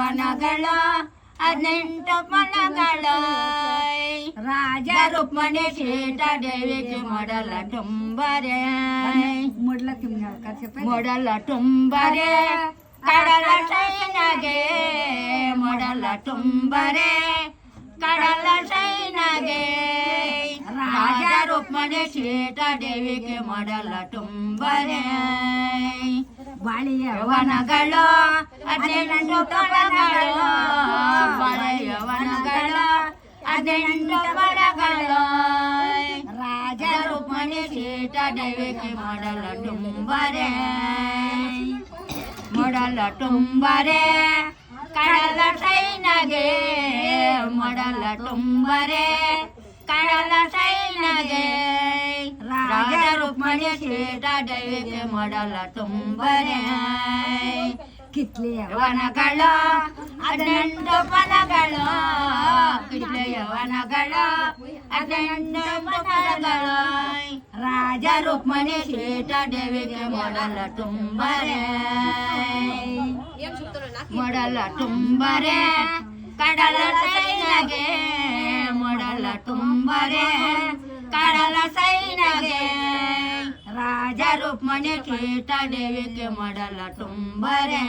ಯವನಗಳು 18 ಫಲಗಳು ರಾಜ ರುಕ್ಮಣಿ ಸೀತಾ ದೇವಿಗೆ ಮೊಡಲ ತುಂಬರೆ ಮೊಡಲ ತುಂಬರೆ ಕಡಲ ಸೈನಗೆ ಮೊಡಲ ತುಂಬರೆ ಕಡಲ ಸೈನಗೆ ರಾಜ ರುಕ್ಮಣಿ ಸೀತಾ ದೇವಿಗೆ ಮೊಡಲ ತುಂಬರೆ ಬಾಳಿಯವನಗಳು 18 ಫಲಗಳು ಬಾಳಿಯವನಗಳು 18 ಫಲಗಳು ರಾಜ ರುಕ್ಮಣಿ ಸೀತಾ ದೇವಿಗೆ ಮೊಡಲ ತುಂಬರೆ ಮೊಡಲ ತುಂಬರೆ ಕಡಲ ಸೈನಗೆ ಮೊಡಲ ತುಂಬರೆ ಕಡಲ ಸೈನಗೆ ರಾಜ ರುಕ್ಮಣಿ ಸೀತಾ ದೇವಿಗೆ ಮೊಡಲ ತುಂಬರೆ ಕಿತ್ಲೆಯವನಗಳು 18 ಫಲಗಳು ಕಿತ್ಲೆಯವನಗಳು 18 ಫಲಗಳು ರಾಜ ರುಕ್ಮಣಿ ಸೀತಾ ದೇವಿಗೆ ಮೊಡಲ ತುಂಬರೆ ಮೊಡಲ ತುಂಬರೆ ಕಡಲ ಸೈನಗೆ ಮೊಡಲ ತುಂಬರೆ ಕಡಲ ಸೈನಗೆ ರಾಜ ರುಕ್ಮಣಿ ಸೀತಾ ದೇವಿಗೆ ಮೊಡಲ ತುಂಬರೆ